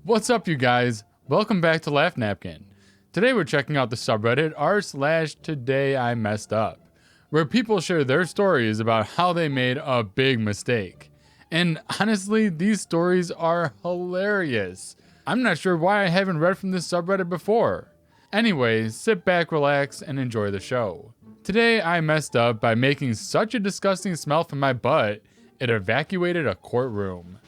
What's up, you guys? Welcome back to Laugh Napkin. Today we're checking out the subreddit r/today I messed up, where people share their stories about how they made a big mistake. And honestly, these stories are hilarious. I'm not sure why I haven't read from this subreddit before. Anyway, sit back, relax, and enjoy the show. Today I messed up by making such a disgusting smell from my butt, it evacuated a courtroom.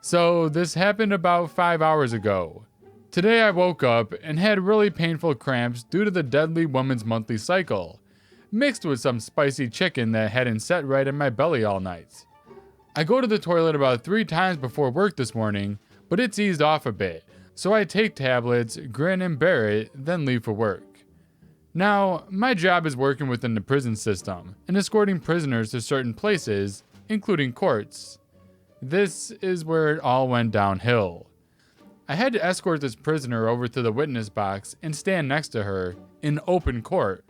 So this happened about 5 hours ago. Today I woke up and had really painful cramps due to the deadly woman's monthly cycle, mixed with some spicy chicken that hadn't set right in my belly all night. I go to the toilet about 3 times before work this morning, but it's eased off a bit, so I take tablets, grin and bear it, then leave for work. Now, my job is working within the prison system and escorting prisoners to certain places, including courts. This is where it all went downhill. I had to escort this prisoner over to the witness box and stand next to her in open court.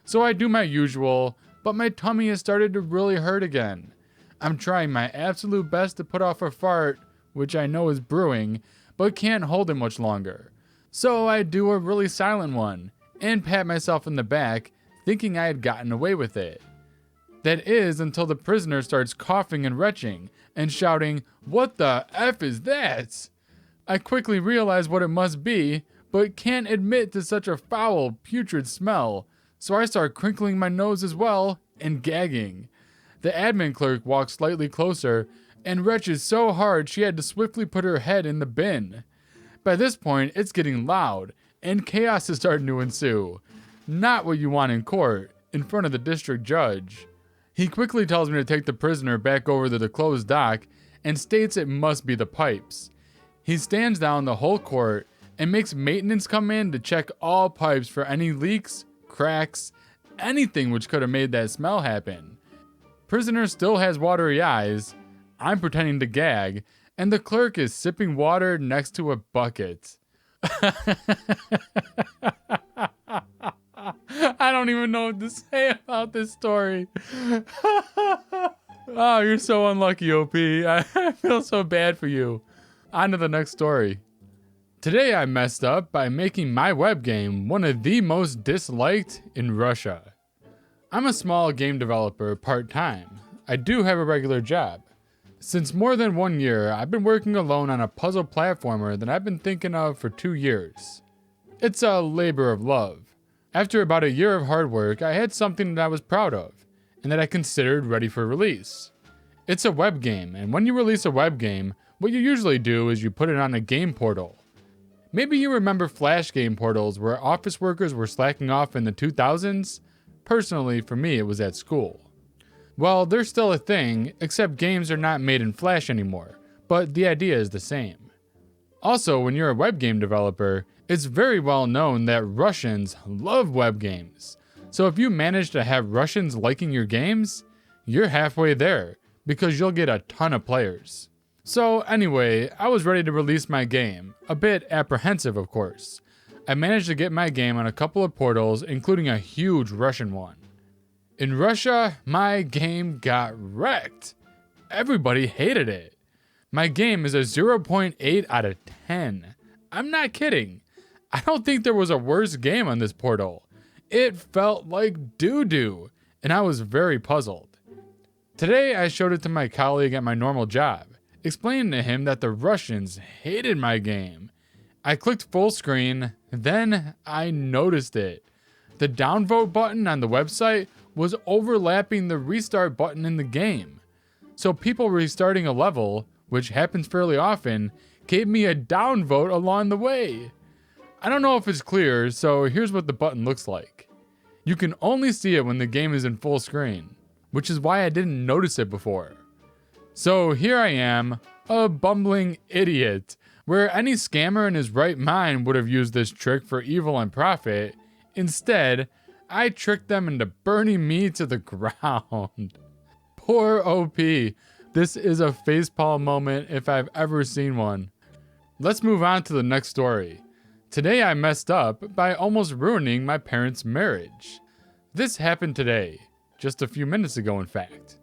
So I do my usual, but my tummy has started to really hurt again. I'm trying my absolute best to put off a fart, which I know is brewing, but can't hold it much longer. So I do a really silent one and pat myself in the back, thinking I had gotten away with it. That is until the prisoner starts coughing and retching and shouting, "What the F is that?" I quickly realize what it must be, but can't admit to such a foul, putrid smell, so I start crinkling my nose as well and gagging. The admin clerk walks slightly closer and retches so hard she had to swiftly put her head in the bin. By this point, it's getting loud, and chaos is starting to ensue. Not what you want in court, in front of the district judge. He quickly tells me to take the prisoner back over to the closed dock and states it must be the pipes. He stands down the whole court and makes maintenance come in to check all pipes for any leaks, cracks, anything which could have made that smell happen. Prisoner still has watery eyes, I'm pretending to gag, and the clerk is sipping water next to a bucket. I don't even know what to say about this story. Oh, you're so unlucky, OP. I feel so bad for you. On to the next story. Today I messed up by making my web game one of the most disliked in Russia. I'm a small game developer part-time. I do have a regular job. Since more than 1 year, I've been working alone on a puzzle platformer that I've been thinking of for 2 years. It's a labor of love. After about a year of hard work, I had something that I was proud of, and that I considered ready for release. It's a web game, and when you release a web game, what you usually do is you put it on a game portal. Maybe you remember Flash game portals where office workers were slacking off in the 2000s? Personally, for me, it was at school. Well, they're still a thing, except games are not made in Flash anymore, but the idea is the same. Also, when you're a web game developer, it's very well known that Russians love web games. So if you manage to have Russians liking your games, you're halfway there, because you'll get a ton of players. So anyway, I was ready to release my game, a bit apprehensive of course. I managed to get my game on a couple of portals, including a huge Russian one. In Russia, my game got wrecked. Everybody hated it. My game is a 0.8 out of 10. I'm not kidding. I don't think there was a worse game on this portal. It felt like doo-doo, and I was very puzzled. Today, I showed it to my colleague at my normal job, explaining to him that the Russians hated my game. I clicked full screen, then I noticed it. The downvote button on the website was overlapping the restart button in the game. So people restarting a level, which happens fairly often, gave me a downvote along the way. I don't know if it's clear, so here's what the button looks like. You can only see it when the game is in full screen, which is why I didn't notice it before. So here I am, a bumbling idiot, where any scammer in his right mind would have used this trick for evil and profit. Instead, I tricked them into burning me to the ground. Poor OP. This is a facepalm moment if I've ever seen one. Let's move on to the next story. Today I messed up by almost ruining my parents' marriage. This happened today, just a few minutes ago in fact.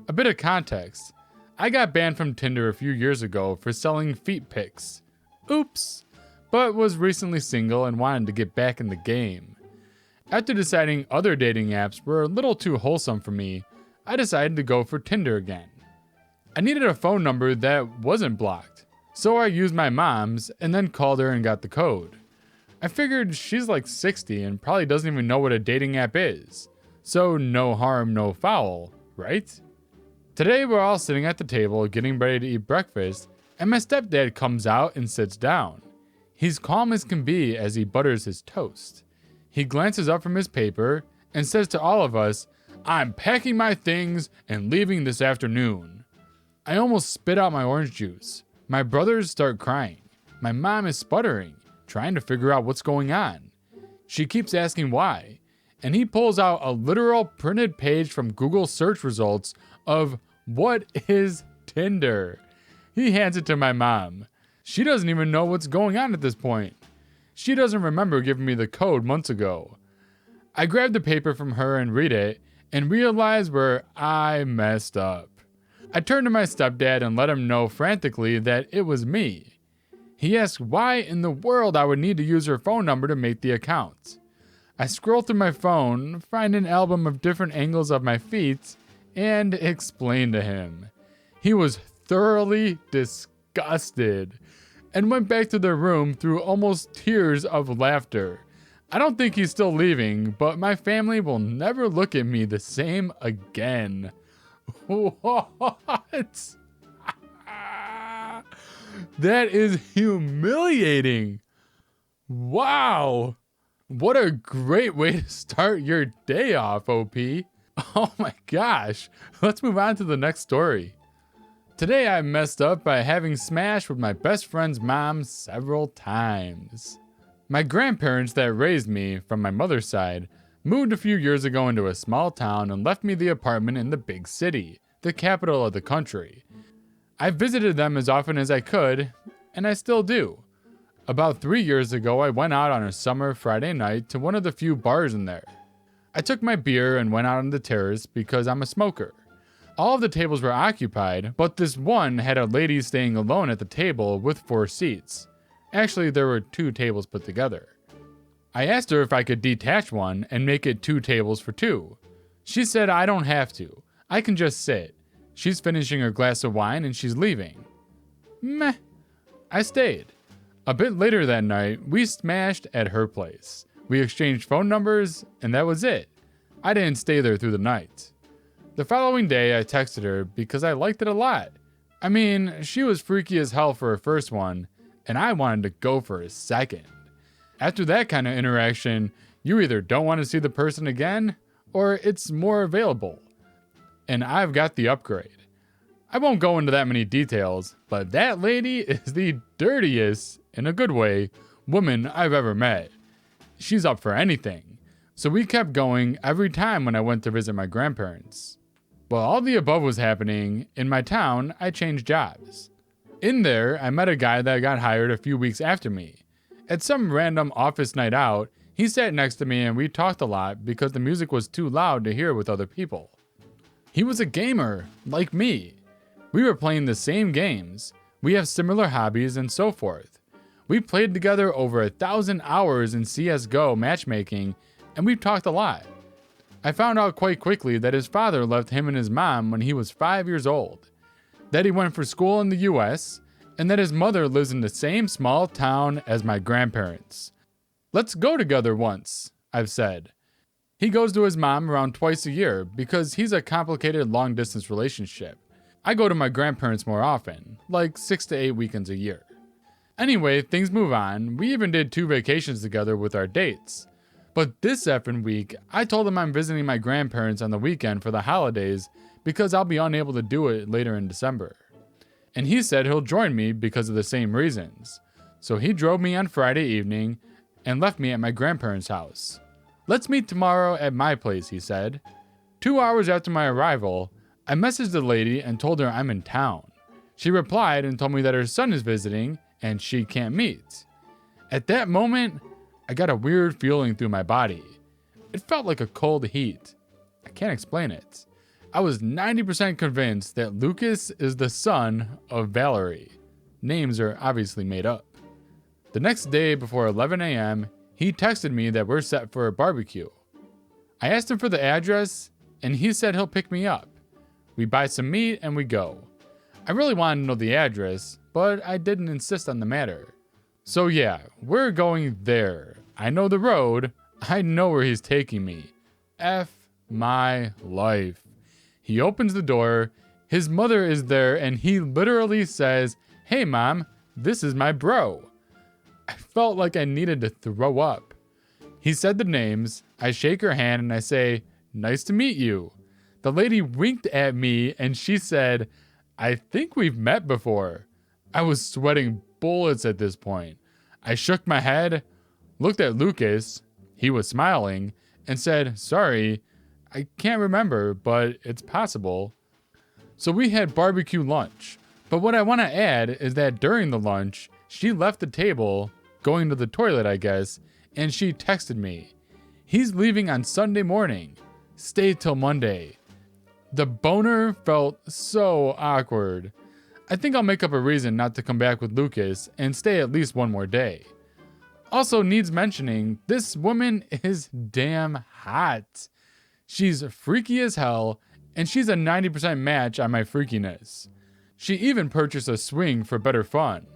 A bit of context. I got banned from Tinder a few years ago for selling feet pics. Oops. But was recently single and wanted to get back in the game. After deciding other dating apps were a little too wholesome for me, I decided to go for Tinder again. I needed a phone number that wasn't blocked, so I used my mom's and then called her and got the code. I figured she's like 60 and probably doesn't even know what a dating app is, so no harm, no foul, right? Today we're all sitting at the table getting ready to eat breakfast, and my stepdad comes out and sits down. He's calm as can be as he butters his toast. He glances up from his paper and says to all of us, "I'm packing my things and leaving this afternoon." I almost spit out my orange juice. My brothers start crying. My mom is sputtering, trying to figure out what's going on. She keeps asking why, and he pulls out a literal printed page from Google search results of "What is Tinder?" He hands it to my mom. She doesn't even know what's going on at this point. She doesn't remember giving me the code months ago. I grab the paper from her and read it and realize where I messed up. I turned to my stepdad and let him know frantically that it was me. He asked why in the world I would need to use her phone number to make the account. I scroll through my phone, find an album of different angles of my feet, and explain to him. He was thoroughly disgusted and went back to their room through almost tears of laughter. I don't think he's still leaving, but my family will never look at me the same again. What? That is humiliating. Wow. What a great way to start your day off, OP. Oh my gosh. Let's move on to the next story. Today I messed up by having smashed with my best friend's mom several times. My grandparents that raised me, from my mother's side, moved a few years ago into a small town and left me the apartment in the big city, the capital of the country. I visited them as often as I could, and I still do. About 3 years ago, I went out on a summer Friday night to one of the few bars in there. I took my beer and went out on the terrace because I'm a smoker. All of the tables were occupied, but this one had a lady staying alone at the table with 4 seats. Actually, there were 2 tables put together. I asked her if I could detach one and make it 2 tables for 2. She said I don't have to. I can just sit. She's finishing her glass of wine and she's leaving. Meh. I stayed. A bit later that night, we smashed at her place. We exchanged phone numbers, and that was it. I didn't stay there through the night. The following day, I texted her because I liked it a lot. I mean, she was freaky as hell for her first one, and I wanted to go for a second. After that kind of interaction, you either don't want to see the person again, or it's more available. And I've got the upgrade. I won't go into that many details, but that lady is the dirtiest, in a good way, woman I've ever met. She's up for anything. So we kept going every time when I went to visit my grandparents. While all the above was happening, in my town, I changed jobs. In there, I met a guy that got hired a few weeks after me. At some random office night out, he sat next to me and we talked a lot because the music was too loud to hear with other people. He was a gamer, like me. We were playing the same games. We have similar hobbies and so forth. We played together over 1,000 hours in CSGO matchmaking, and we've talked a lot. I found out quite quickly that his father left him and his mom when he was 5 years old, that he went for school in the US, and that his mother lives in the same small town as my grandparents. Let's go together once, I've said. He goes to his mom around twice a year because he's a complicated long-distance relationship. I go to my grandparents more often, like 6 to 8 weekends a year. Anyway, things move on. We even did 2 vacations together with our dates. But this effing week, I told him I'm visiting my grandparents on the weekend for the holidays because I'll be unable to do it later in December. And he said he'll join me because of the same reasons. So he drove me on Friday evening and left me at my grandparents' house. Let's meet tomorrow at my place, he said. 2 hours after my arrival, I messaged the lady and told her I'm in town. She replied and told me that her son is visiting and she can't meet. At that moment, I got a weird feeling through my body. It felt like a cold heat. I can't explain it. I was 90% convinced that Lucas is the son of Valerie. Names are obviously made up. The next day before 11 a.m., he texted me that we're set for a barbecue. I asked him for the address, and he said he'll pick me up. We buy some meat and we go. I really wanted to know the address, but I didn't insist on the matter. So yeah, we're going there. I know the road. I know where he's taking me. F my life. He opens the door. His mother is there, and he literally says, "Hey mom, this is my bro." I felt like I needed to throw up. He said the names. I shake her hand and I say, "Nice to meet you." The lady winked at me and she said, "I think we've met before." I was sweating bullets at this point. I shook my head, looked at Lucas, he was smiling, and said, "Sorry, I can't remember, but it's possible." So we had barbecue lunch. But what I want to add is that during the lunch, she left the table, going to the toilet, I guess, and she texted me. "He's leaving on Sunday morning. Stay till Monday." The boner felt so awkward. I think I'll make up a reason not to come back with Lucas and stay at least one more day. Also needs mentioning, this woman is damn hot. She's freaky as hell, and she's a 90% match on my freakiness. She even purchased a swing for better fun.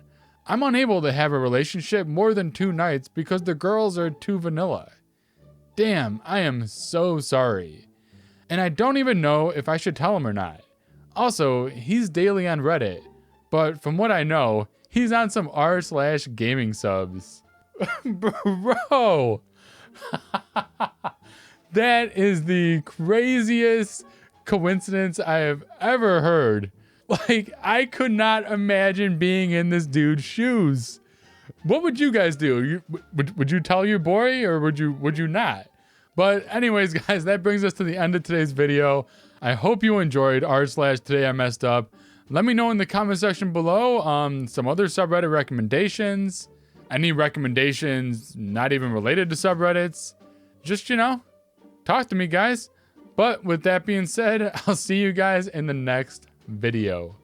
I'm unable to have a relationship more than 2 nights because the girls are too vanilla. Damn, I am so sorry. And I don't even know if I should tell him or not. Also, he's daily on Reddit, but from what I know, he's on some r/gaming subs. Bro! That is the craziest coincidence I have ever heard. Like, I could not imagine being in this dude's shoes. What would you guys do? Would you tell your boy or would you not? But anyways, guys, that brings us to the end of today's video. I hope you enjoyed r/today I messed up. Let me know in the comment section below some other subreddit recommendations. Any recommendations not even related to subreddits. Just, talk to me, guys. But with that being said, I'll see you guys in the next video.